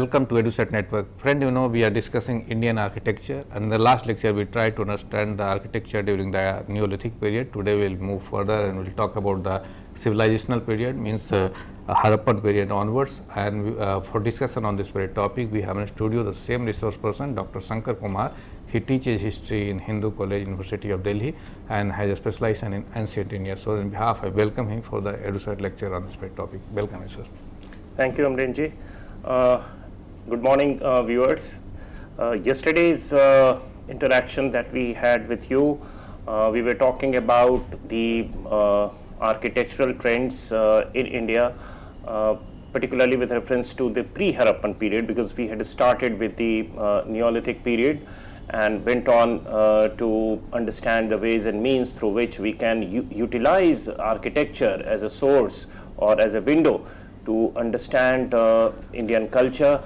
Welcome to EduSet Network. Friend, we are discussing Indian architecture, and in the last lecture we tried to understand the architecture during the Neolithic period. Today we will move further and we will talk about the civilizational period, means Harappan period onwards. And for discussion on this very topic, we have in studio the same resource person, Dr. Shankar Kumar. He teaches history in Hindu College, University of Delhi, and has a specialization in ancient India. So, on behalf, I welcome him for the EduSet lecture on this very topic. Welcome, sir. Thank you, Amrenji. Good morning, viewers. Yesterday's interaction that we had with you, we were talking about the architectural trends in India, particularly with reference to the pre-Harappan period, because we had started with the Neolithic period and went on to understand the ways and means through which we can utilize architecture as a source or as a window to understand Indian culture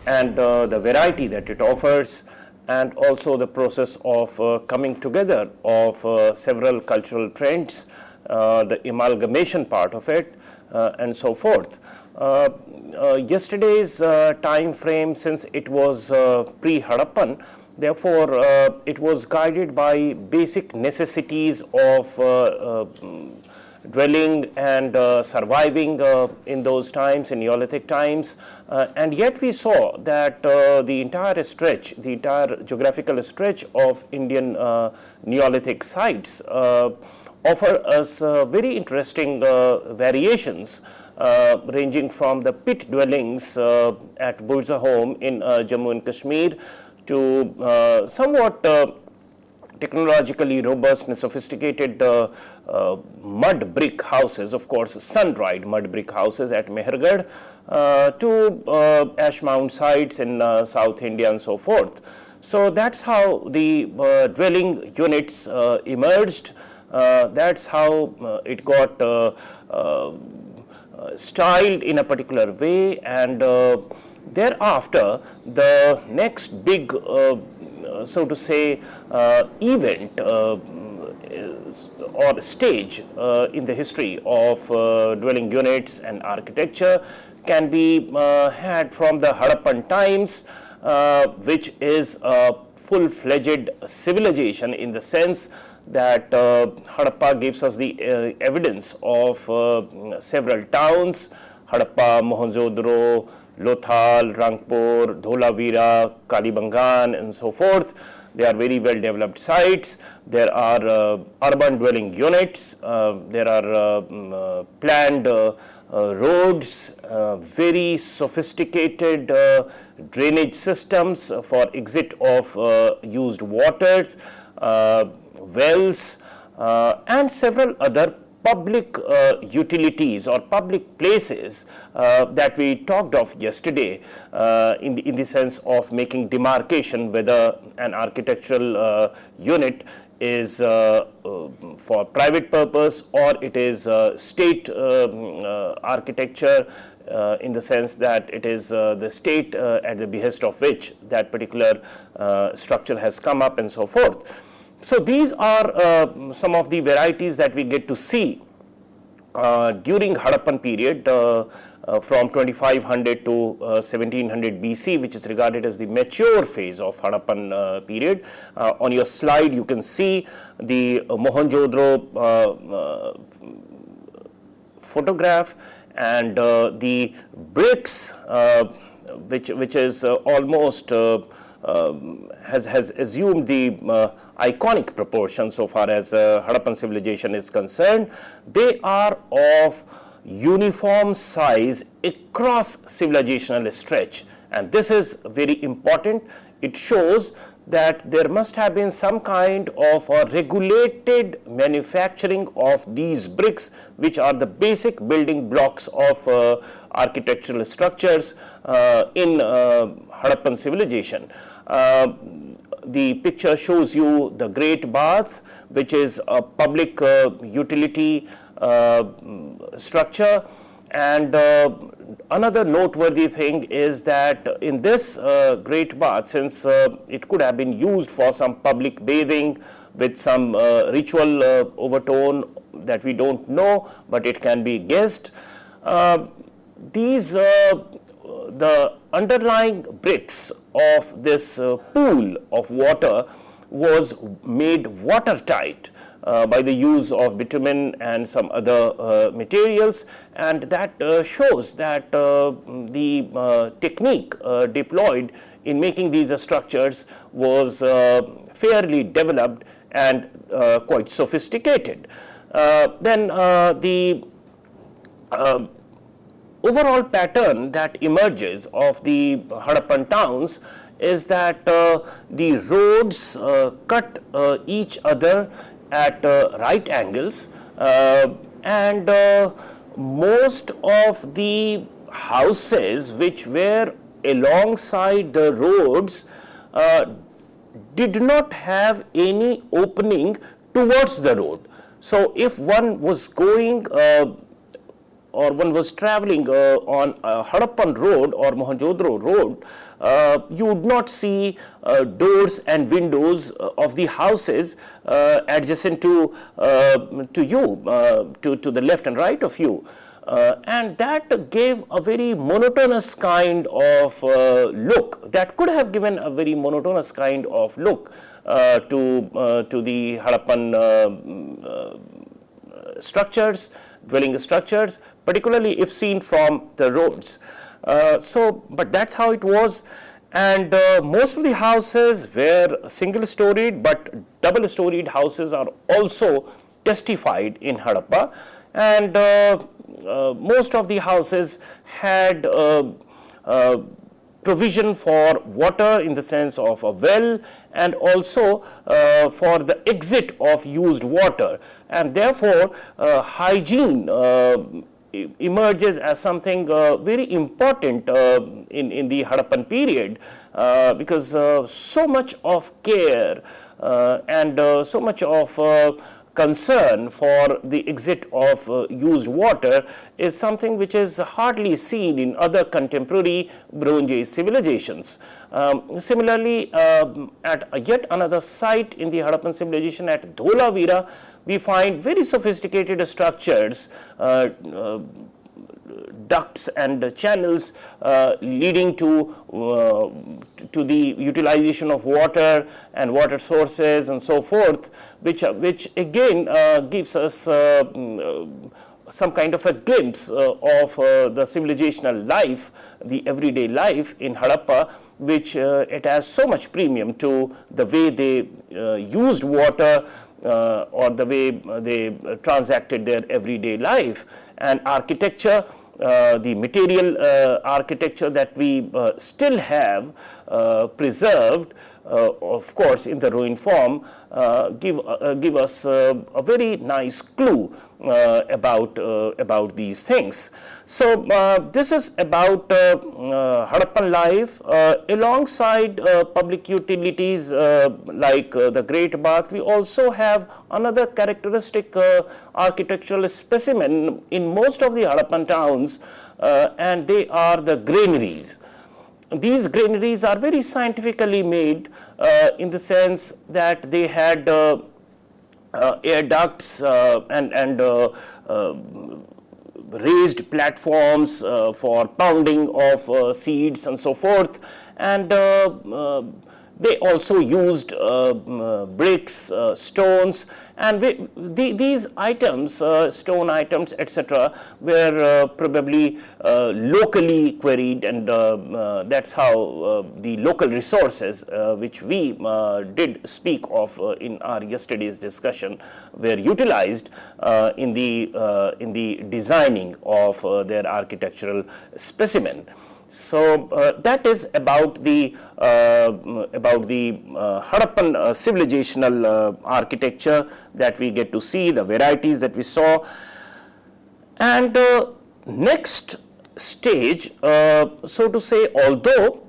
and the variety that it offers, and also the process of coming together of several cultural trends, the amalgamation part of it, and so forth. Yesterday's time frame, since it was pre-Harappan, therefore it was guided by basic necessities of dwelling and surviving in those times, in Neolithic times, and yet we saw that the entire geographical stretch of Indian Neolithic sites offer us very interesting variations, ranging from the pit dwellings at Burja Home in Jammu and Kashmir to somewhat technologically robust and sophisticated mud brick houses, of course sun-dried mud brick houses at Mehergarh, to ash mound sites in South India and so forth. So that's how the dwelling units emerged. That's how it got styled in a particular way, and thereafter the next big so to say event or stage in the history of dwelling units and architecture can be had from the Harappan times, which is a full-fledged civilization in the sense that Harappa gives us the evidence of several towns: Harappa, Mohenjo-daro, Lothal, Rangpur, Dholavira, Kalibangan, and so forth. They are very well developed sites. There are urban dwelling units. There are planned roads, very sophisticated drainage systems for exit of used waters, wells, and several other public utilities or public places that we talked of yesterday, in the sense of making demarcation whether an architectural unit is for private purpose or it is state architecture, in the sense that it is the state at the behest of which that particular structure has come up, and so forth. So these are some of the varieties that we get to see during Harappan period, from 2500 to 1700 BC, which is regarded as the mature phase of Harappan period. On your slide, you can see the Mohenjo-daro photograph, and the bricks, which is almost has assumed the iconic proportion so far as Harappan civilization is concerned. They are of uniform size across civilizational stretch, and this is very important. It shows that there must have been some kind of a regulated manufacturing of these bricks, which are the basic building blocks of architectural structures in Harappan civilization. The picture shows you the Great Bath, which is a public utility structure, and another noteworthy thing is that in this Great Bath, since it could have been used for some public bathing with some ritual overtone that we don't know, but it can be guessed, these the underlying bricks of this pool of water was made watertight by the use of bitumen and some other materials, and that shows that the technique deployed in making these structures was fairly developed and quite sophisticated. Then the overall pattern that emerges of the Harappan towns is that the roads cut each other at right angles, and most of the houses which were alongside the roads did not have any opening towards the road. So if one was going or one was traveling on Harappan road or Mohenjo-daro road, you would not see doors and windows of the houses adjacent to you, to the left and right of you. And that gave a very monotonous kind of look. That could have given a very monotonous kind of look to the Harappan structures, dwelling structures, particularly if seen from the roads. But that's how it was, and most of the houses were single-storied, but double-storied houses are also testified in Harappa, and most of the houses had provision for water in the sense of a well, and also for the exit of used water, and therefore hygiene emerges as something very important in the Harappan period, because so much of care and so much of concern for the exit of used water is something which is hardly seen in other contemporary Bronze Age civilizations. Similarly, at yet another site in the Harappan civilization at Dholavira, we find very sophisticated structures, ducts and channels leading to the utilization of water and water sources and so forth, which again gives us some kind of a glimpse of the civilizational life, the everyday life in Harappa, which it has so much premium to the way they used water or the way they transacted their everyday life. And architecture, the material architecture that we still have preserved, of course in the ruin form, give us a very nice clue about these things. So this is about Harappan life. Alongside public utilities like the Great Bath, we also have another characteristic architectural specimen in most of the Harappan towns, and they are the granaries. These granaries are very scientifically made in the sense that they had air ducts and raised platforms for pounding of seeds and so forth, and they also used bricks, stones, and these items, stone items, etc., were probably locally quarried, and that's how the local resources, which we did speak of in our yesterday's discussion, were utilized in the designing of their architectural specimen. So that is about the Harappan civilizational architecture that we get to see, the varieties that we saw. And next stage, so to say, although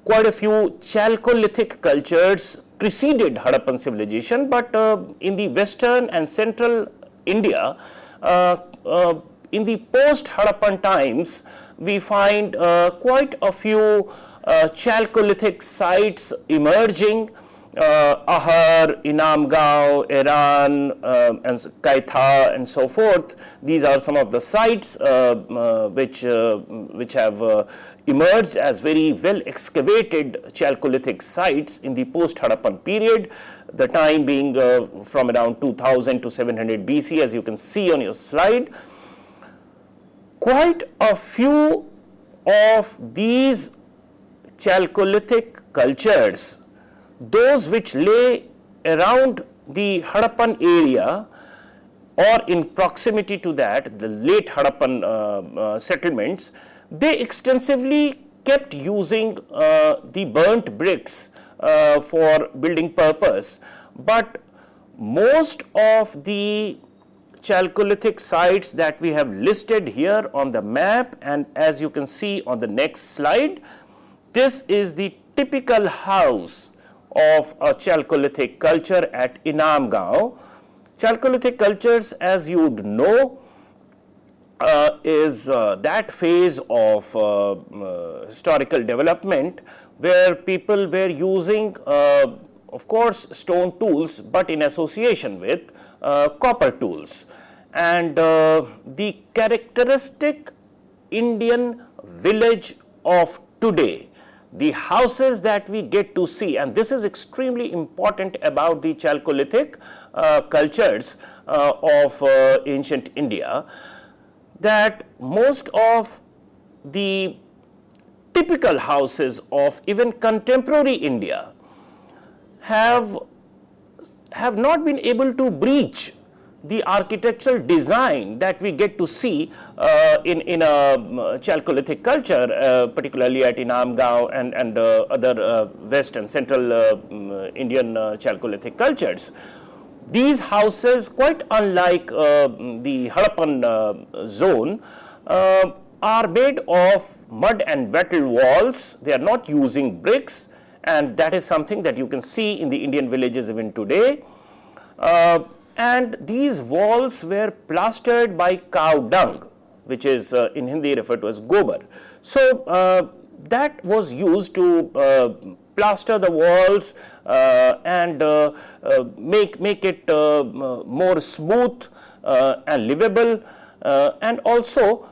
quite a few Chalcolithic cultures preceded Harappan civilization, but in the western and central India, in the post-Harappan times, we find quite a few Chalcolithic sites emerging, Ahar, Inamgaon, Iran, and Kaitha, and so forth. These are some of the sites which have emerged as very well excavated Chalcolithic sites in the post-Harappan period, the time being from around 2000 to 700 BC, as you can see on your slide. Quite a few of these Chalcolithic cultures, those which lay around the Harappan area or in proximity to that, the late Harappan settlements, they extensively kept using the burnt bricks for building purpose. But most of the Chalcolithic sites that we have listed here on the map, and as you can see on the next slide, this is the typical house of a Chalcolithic culture at Inamgaon. Chalcolithic cultures, as you would know, is that phase of historical development where people were using, of course, stone tools, but in association with copper tools. And the characteristic Indian village of today, the houses that we get to see, and this is extremely important about the Chalcolithic cultures of ancient India, that most of the typical houses of even contemporary India have not been able to breach the architectural design that we get to see in a Chalcolithic culture, particularly at Inamgaon and other west and central Indian Chalcolithic cultures. These houses, quite unlike the Harappan zone, are made of mud and wattle walls. They are not using bricks, and that is something that you can see in the Indian villages even today. And these walls were plastered by cow dung, which is in Hindi referred to as gobar. So that was used to plaster the walls and make it more smooth and livable, and also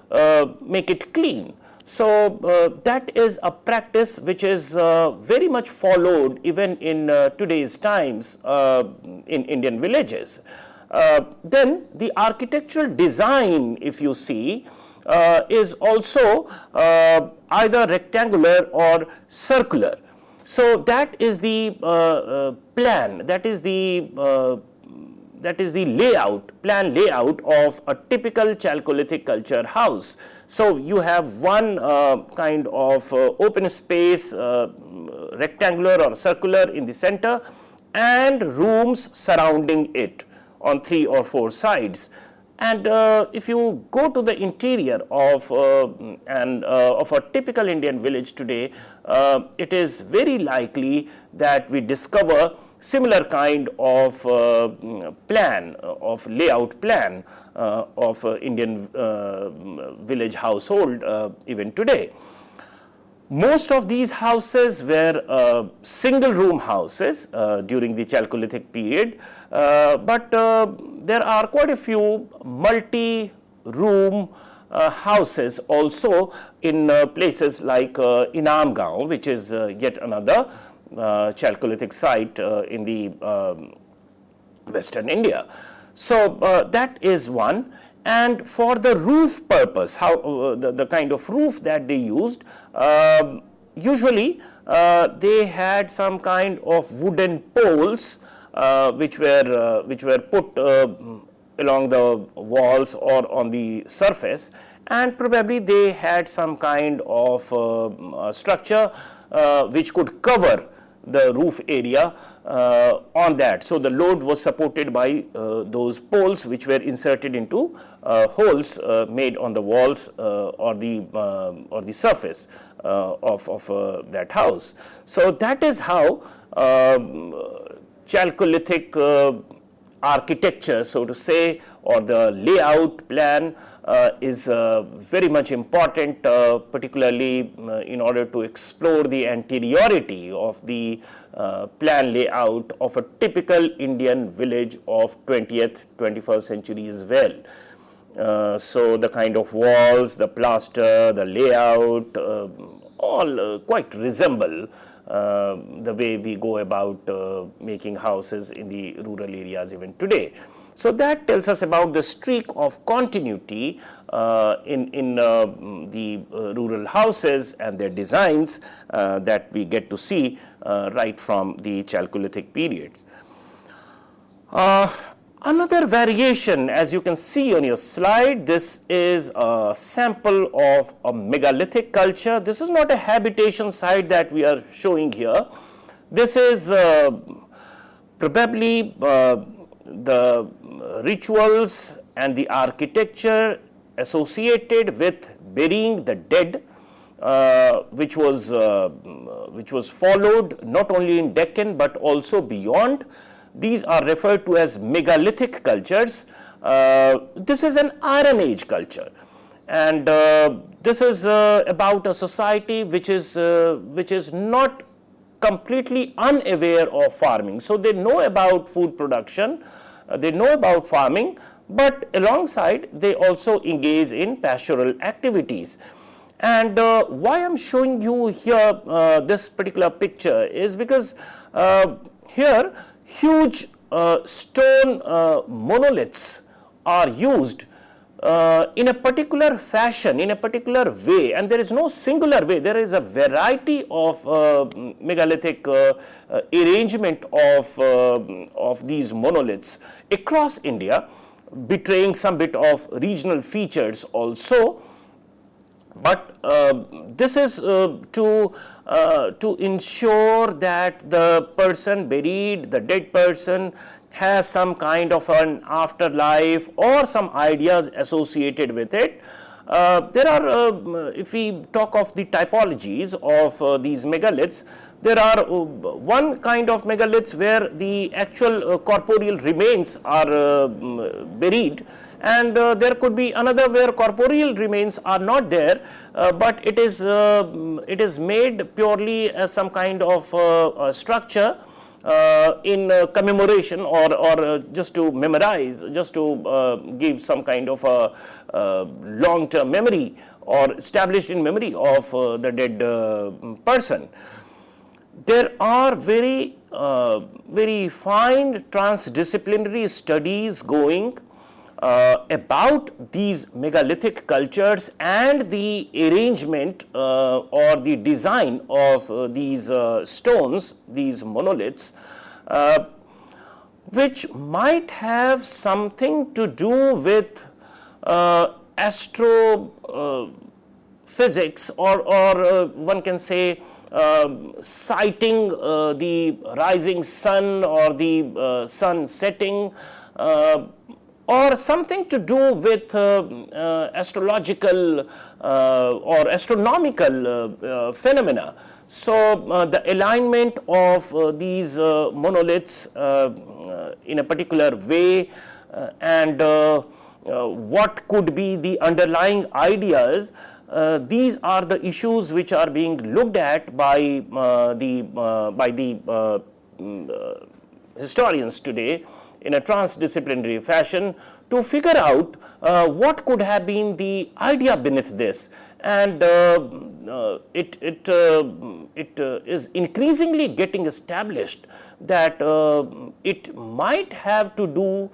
make it clean. So that is a practice which is very much followed even in today's times in Indian villages. Then the architectural design, if you see, is also either rectangular or circular. So that is the plan, that is the plan layout of a typical Chalcolithic culture house. So you have one kind of open space, rectangular or circular in the center, and rooms surrounding it on 3 or 4 sides. And if you go to the interior of a typical Indian village today, it is very likely that we discover similar kind of plan, of layout plan of Indian village household even today. Most of these houses were single room houses during the Chalcolithic period, but there are quite a few multi-room houses also in places like Inamgaon, which is yet another Chalcolithic site in the Western India. So that is one. And for the roof purpose, how the kind of roof that they used, usually they had some kind of wooden poles which were put along the walls or on the surface, and probably they had some kind of structure which could cover the roof area on that. So the load was supported by those poles which were inserted into holes made on the walls or the surface of that house. So that is how Chalcolithic architecture, so to say, or the layout plan is very much important, particularly in order to explore the anteriority of the plan layout of a typical Indian village of 20th, 21st century as well. So the kind of walls, the plaster, the layout, all quite resemble the way we go about making houses in the rural areas even today. So that tells us about the streak of continuity in the rural houses and their designs that we get to see right from the Chalcolithic periods. Another variation, as you can see on your slide, this is a sample of a megalithic culture. This is not a habitation site that we are showing here. This is probably the rituals and the architecture associated with burying the dead, which was followed not only in Deccan but also beyond. These are referred to as megalithic cultures. This is an Iron Age culture, and this is about a society which is not completely unaware of farming. So they know about food production, they know about farming, but alongside they also engage in pastoral activities. And why I'm showing you here this particular picture is because here huge stone monoliths are used in a particular fashion, in a particular way, and there is no singular way. There is a variety of megalithic arrangement of these monoliths across India, betraying some bit of regional features also. But this is to ensure that the person buried, the dead person, has some kind of an afterlife or some ideas associated with it. There are, if we talk of the typologies of these megaliths, there are one kind of megaliths where the actual corporeal remains are buried, and there could be another where corporeal remains are not there, but it is made purely as some kind of structure in commemoration or just to memorize, just to give some kind of a long-term memory or established in memory of the dead person. There are very fine transdisciplinary studies going about these megalithic cultures and the arrangement or the design of these stones, these monoliths, which might have something to do with astrophysics or one can say sighting the rising sun or the sun setting, or something to do with astrological or astronomical phenomena. So the alignment of these monoliths in a particular way and what could be the underlying ideas, these are the issues which are being looked at by the historians today in a transdisciplinary fashion to figure out what could have been the idea beneath this. And it is increasingly getting established that it might have to do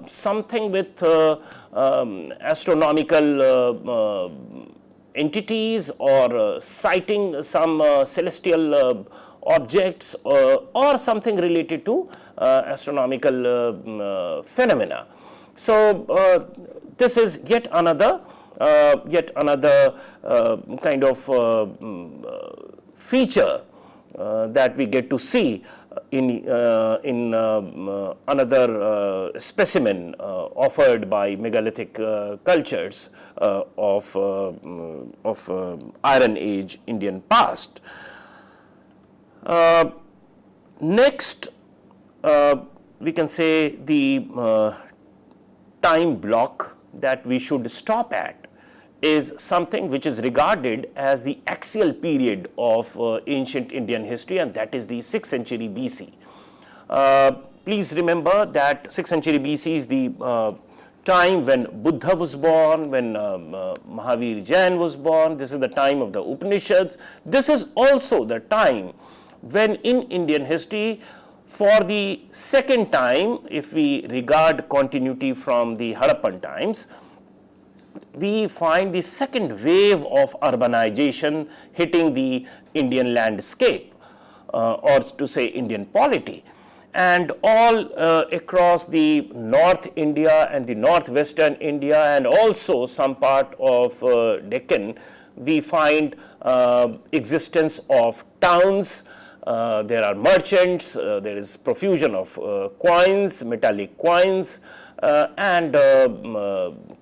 something with astronomical entities or sighting some celestial objects or something related to astronomical phenomena. So this is yet another kind of feature that we get to see in another specimen offered by megalithic cultures of Iron Age Indian past. Next, we can say the time block that we should stop at is something which is regarded as the axial period of ancient Indian history, and that is the 6th century BC. Please remember that 6th century BC is the time when Buddha was born, when Mahavir Jain was born. This is the time of the Upanishads. This is also the time when in Indian history, for the second time, if we regard continuity from the Harappan times, we find the second wave of urbanization hitting the Indian landscape, or to say Indian polity. And all across the North India and the Northwestern India, and also some part of Deccan, we find existence of towns. There are merchants, there is profusion of coins, metallic coins, and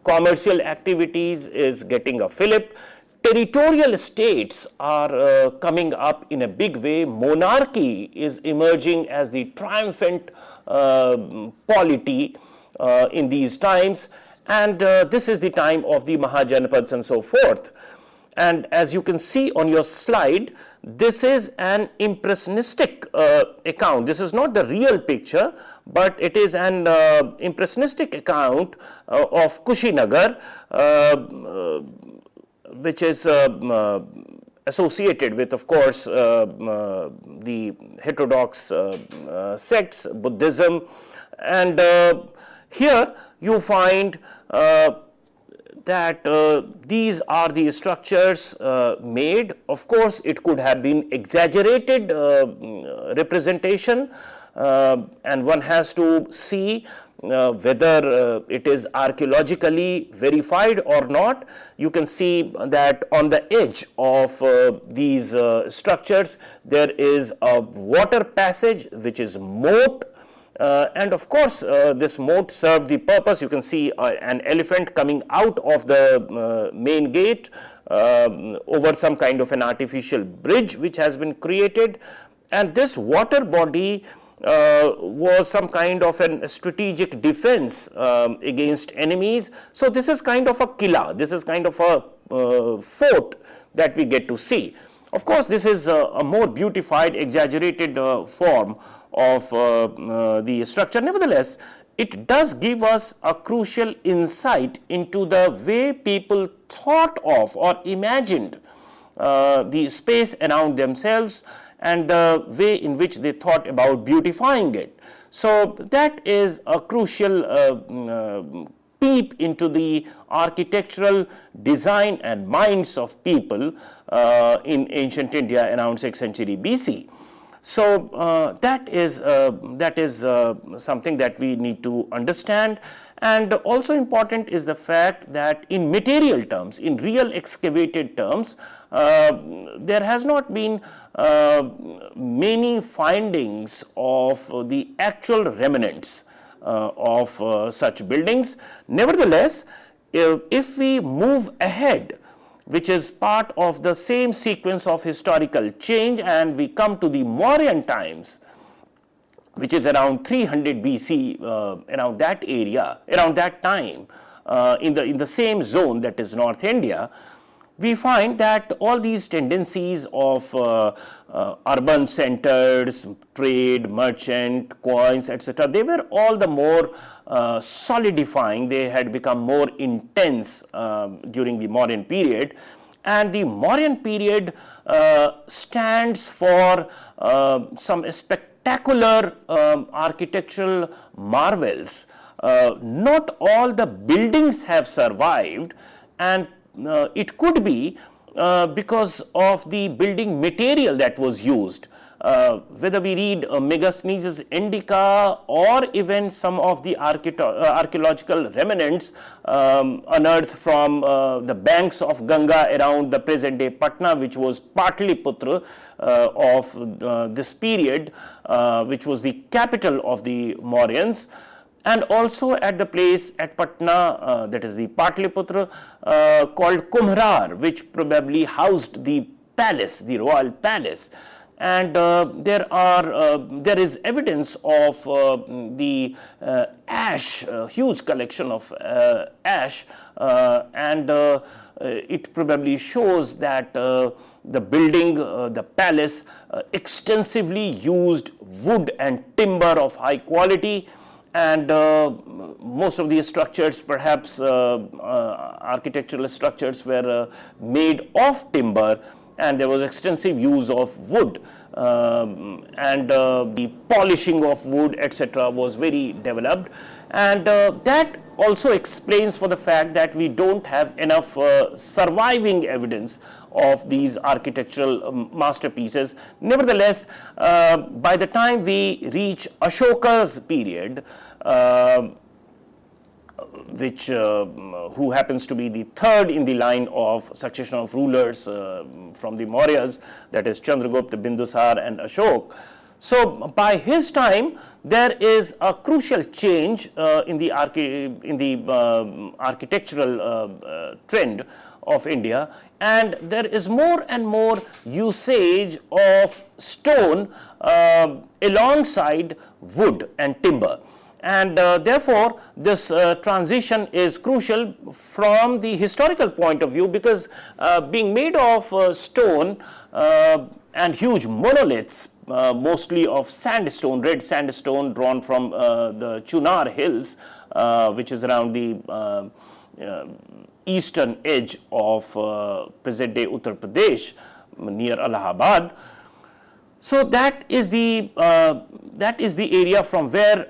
commercial activities is getting a fillip. Territorial states are coming up in a big way. Monarchy is emerging as the triumphant polity in these times, and this is the time of the Mahajanapads and so forth. And as you can see on your slide, this is an impressionistic account. This is not the real picture, but it is an impressionistic account of Kushinagar, which is associated with, of course, the heterodox sects, Buddhism. And here you find that these are the structures made. Of course, it could have been exaggerated representation, and one has to see whether it is archaeologically verified or not. You can see that on the edge of these structures there is a water passage which is moat. And of course, this moat served the purpose. You can see an elephant coming out of the main gate over some kind of an artificial bridge which has been created, and this water body was some kind of a strategic defense against enemies. So this is kind of a killa, this is kind of a fort that we get to see. Of course, this is a more beautified, exaggerated form of the structure. Nevertheless, it does give us a crucial insight into the way people thought of or imagined the space around themselves, and the way in which they thought about beautifying it. So that is a crucial peep into the architectural design and minds of people in ancient India around 6th century BC. So that is something that we need to understand. And also important is the fact that in material terms, in real excavated terms, there has not been many findings of the actual remnants of such buildings. Nevertheless, if we move ahead, which is part of the same sequence of historical change, and we come to the Mauryan times, which is around 300 BC, around that area, around that time, in the same zone, that is North India, we find that all these tendencies of urban centers, trade, merchant, coins, etc., they were all the more solidifying. They had become more intense during the Mauryan period. And the Mauryan period stands for some spectacular architectural marvels. Not all the buildings have survived, and it could be because of the building material that was used. Whether we read Megasthenes' Indica or even some of the archaeological remnants unearthed from the banks of Ganga around the present day Patna, which was Patliputra of this period, which was the capital of the Mauryans. And also at the place at Patna, that is the Patliputra, called Kumharar, which probably housed the palace, the royal palace. and there is evidence of the ash, huge collection of ash, and it probably shows that the building, the palace, extensively used wood and timber of high quality, and most of these structures, perhaps architectural structures, were made of timber, and there was extensive use of wood, and the polishing of wood, etc., was very developed, and that also explains for the fact that we don't have enough surviving evidence of these architectural masterpieces. Nevertheless, by the time we reach Ashoka's period, who happens to be the third in the line of succession of rulers from the Mauryas, that is Chandragupta, Bindusar, and Ashok. So by his time, there is a crucial change in the architectural trend of India, and there is more and more usage of stone alongside wood and timber. And therefore, this transition is crucial from the historical point of view, because being made of stone and huge monoliths, mostly of sandstone, red sandstone drawn from the Chunar hills, which is around the eastern edge of present-day Uttar Pradesh, near Allahabad. So that is the area from where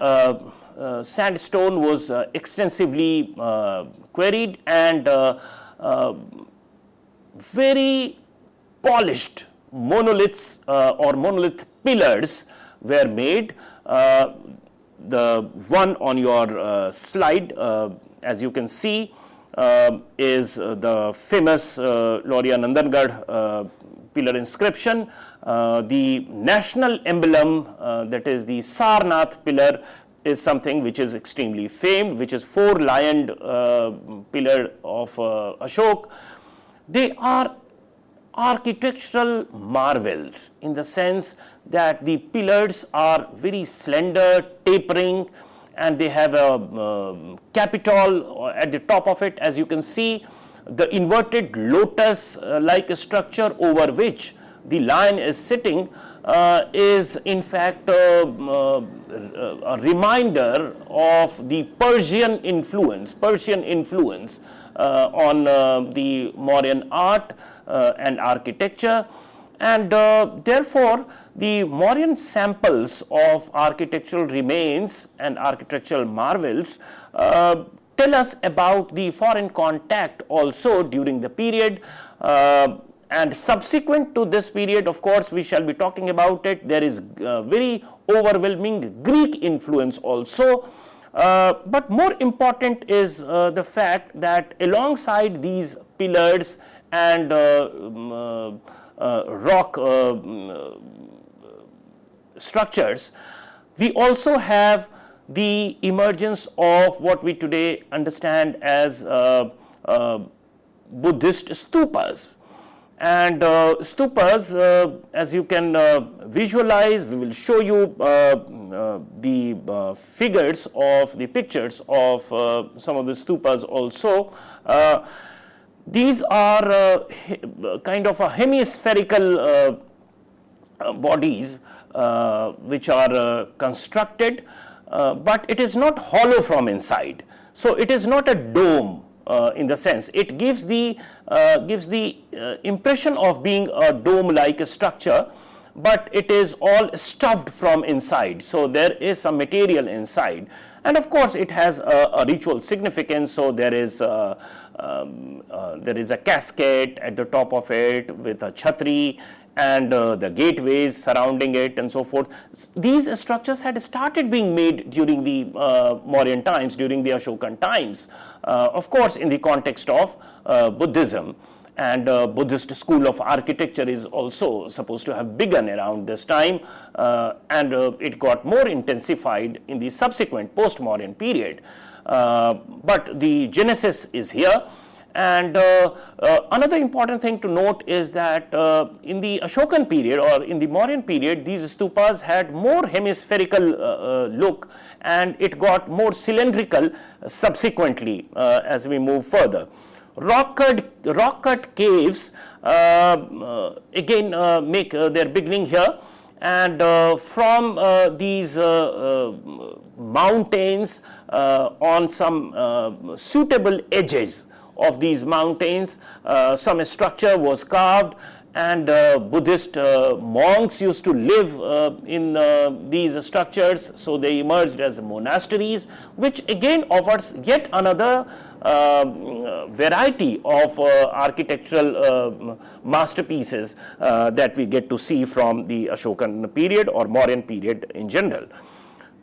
sandstone was extensively quarried, and very polished monoliths or monolith pillars were made. The one on your slide, as you can see, is the famous Lauria Nandangarh pillar inscription. The national emblem, that is the Sarnath pillar, is something which is extremely famed, which is four-lioned pillar of Ashok. They are architectural marvels in the sense that the pillars are very slender, tapering, and they have a capitol at the top of it. As you can see, the inverted lotus-like structure over which the lion is sitting is in fact a reminder of the Persian influence on the Mauryan art and architecture, and therefore the Mauryan samples of architectural remains and architectural marvels tell us about the foreign contact also during the period. And subsequent to this period, of course, we shall be talking about it, there is very overwhelming Greek influence also. But more important is the fact that alongside these pillars and rock structures, we also have the emergence of what we today understand as Buddhist stupas. And stupas, as you can visualize, we will show you the figures of the pictures of some of the stupas also. These are kind of a hemispherical bodies which are constructed, but it is not hollow from inside. So it is not a dome. In the sense, it gives the impression of being a dome-like structure, but it is all stuffed from inside. So there is some material inside, and of course it has a ritual significance. So there is a casket at the top of it with a chhatri, and the gateways surrounding it, and so forth. These structures had started being made during the Mauryan times, during the Ashokan times, of course in the context of Buddhism, and Buddhist school of architecture is also supposed to have begun around this time, and it got more intensified in the subsequent post-Mauryan period. But the genesis is here. And another important thing to note is that in the Ashokan period or in the Mauryan period, these stupas had more hemispherical look, and it got more cylindrical subsequently as we move further. Rock-cut caves again make their beginning here, and from these mountains on some suitable edges of these mountains, some structure was carved, and Buddhist monks used to live in these structures, so they emerged as monasteries, which again offers yet another variety of architectural masterpieces that we get to see from the Ashokan period or Mauryan period in general.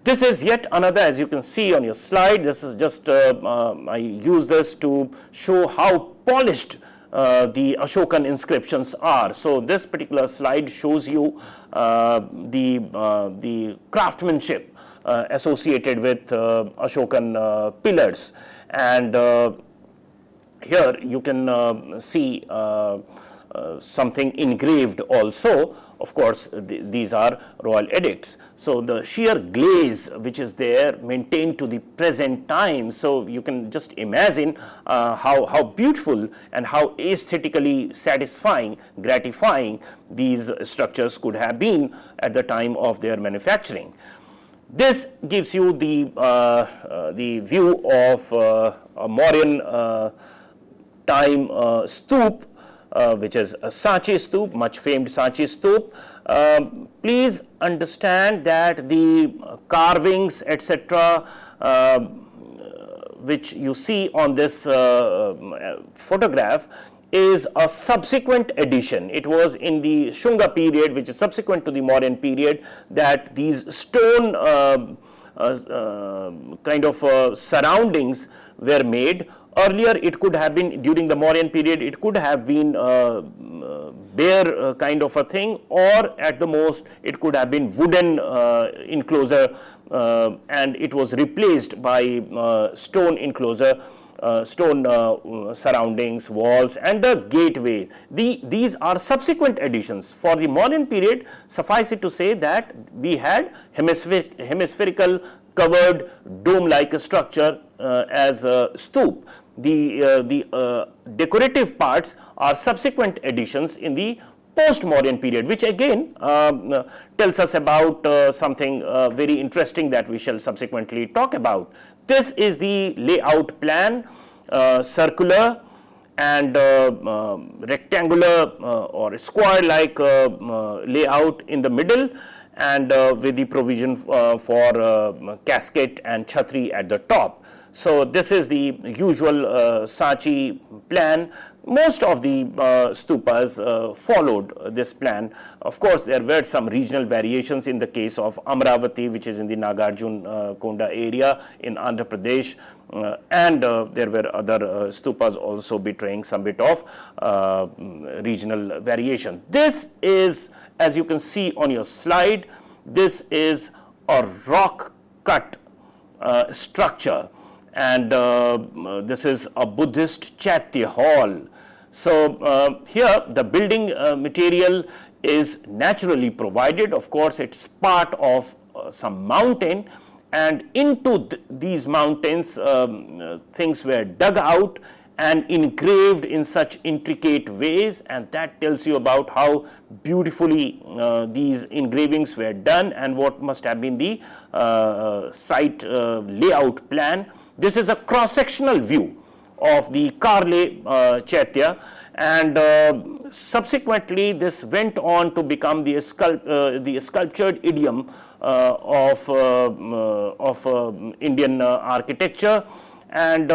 This is yet another, as you can see on your slide, this is just, I use this to show how polished the Ashokan inscriptions are. So this particular slide shows you the craftsmanship associated with Ashokan pillars, and here you can see something engraved also. Of course, these are royal edicts. So the sheer glaze which is there maintained to the present time. So you can just imagine how beautiful and how aesthetically satisfying, gratifying these structures could have been at the time of their manufacturing. This gives you the view of a Mauryan time stoop, which is a Sanchi Stoop, much famed Sanchi Stoop. Please understand that the carvings, etc., which you see on this photograph is a subsequent addition. It was in the Shunga period, which is subsequent to the Mauryan period, that these stone kind of surroundings were made. Earlier, it could have been, during the Mauryan period, it could have been bare kind of a thing, or at the most, it could have been wooden enclosure, and it was replaced by stone enclosure, stone surroundings, walls, and the gateways. These are subsequent additions. For the Mauryan period, suffice it to say that we had hemispherical covered dome-like structure as a stoop. The decorative parts are subsequent additions in the post-Mauryan period, which again tells us about something very interesting that we shall subsequently talk about. This is the layout plan, circular and rectangular or square-like layout in the middle, and with the provision for casket and chhatri at the top. So this is the usual Sanchi plan. Most of the stupas followed this plan. Of course, there were some regional variations in the case of Amravati, which is in the Nagarjun Konda area in Andhra Pradesh, and there were other stupas also betraying some bit of regional variation. This is, as you can see on your slide, this is a rock cut structure, and this is a Buddhist Chaitya hall. So here the building material is naturally provided. Of course, it's part of some mountain, and into these mountains things were dug out and engraved in such intricate ways, and that tells you about how beautifully these engravings were done and what must have been the site layout plan. This is a cross-sectional view of the Karle Chaitya, and subsequently this went on to become the sculptured idiom of Indian architecture. And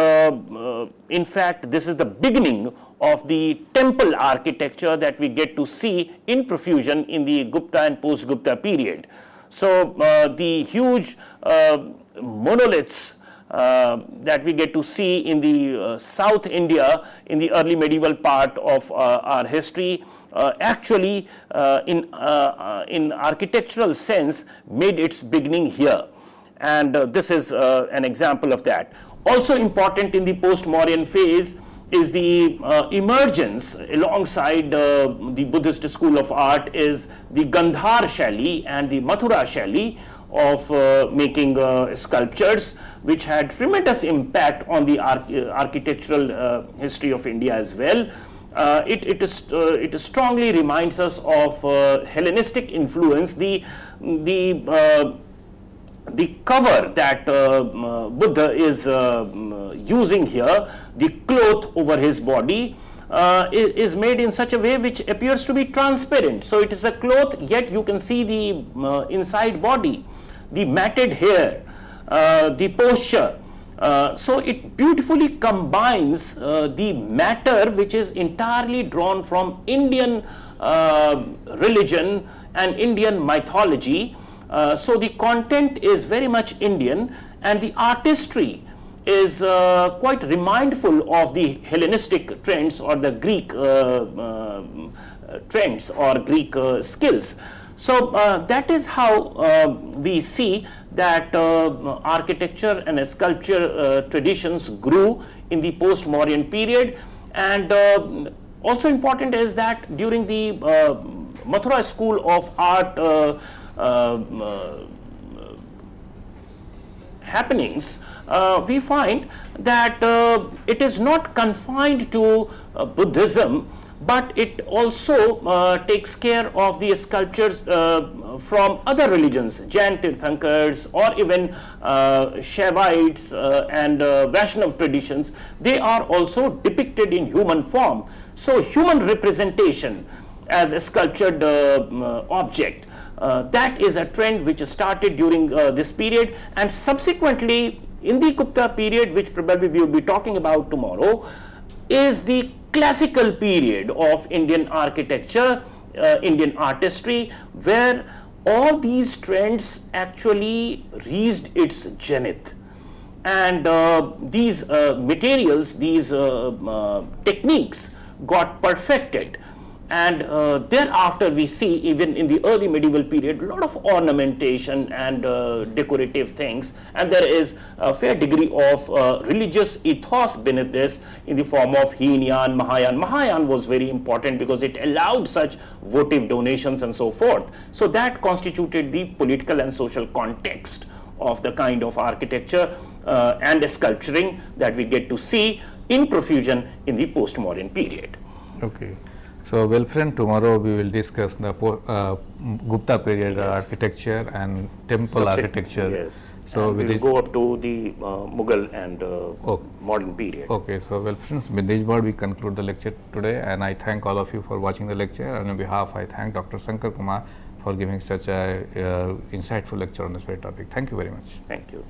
in fact, this is the beginning of the temple architecture that we get to see in profusion in the Gupta and post-Gupta period. So the huge monoliths that we get to see in the South India in the early medieval part of our history actually in architectural sense made its beginning here, and this is an example of that. Also important in the post-Mauryan phase is the emergence alongside the Buddhist school of art is the Gandhar Shaili and the Mathura Shaili of making sculptures, which had tremendous impact on the architectural history of India as well. It strongly reminds us of Hellenistic influence. The cover that Buddha is using here, the cloth over his body, is made in such a way which appears to be transparent. So it is a cloth, yet you can see the inside body, the matted hair, the posture. So it beautifully combines the matter which is entirely drawn from Indian religion and Indian mythology. So the content is very much Indian, and the artistry is quite remindful of the Hellenistic trends or the Greek trends or Greek skills. So that is how we see that architecture and sculpture traditions grew in the post-Mauryan period. And also important is that during the Mathura school of art happenings, we find that it is not confined to Buddhism, but it also takes care of the sculptures from other religions, Jain Tirthankars or even Shaivites and Vaishnav traditions. They are also depicted in human form. So human representation as a sculptured object, that is a trend which started during this period, and subsequently in the Gupta period, which probably we will be talking about tomorrow, is the classical period of Indian architecture, Indian artistry, where all these trends actually reached its zenith. And these materials, these techniques got perfected. And thereafter we see, even in the early medieval period, a lot of ornamentation and decorative things, and there is a fair degree of religious ethos beneath this in the form of Heenyan, Mahayan. Mahayan was very important because it allowed such votive donations and so forth. So that constituted the political and social context of the kind of architecture and sculpturing that we get to see in profusion in the post-Mauryan period. Okay. So, well friend, tomorrow we will discuss the Gupta period architecture and temple architecture. Yes. So and we will go up to the Mughal and modern period. Okay. So, well friends, with this word we conclude the lecture today, and I thank all of you for watching the lecture. And on behalf, I thank Dr. Shankar Kumar for giving such a insightful lecture on this very topic. Thank you very much. Thank you.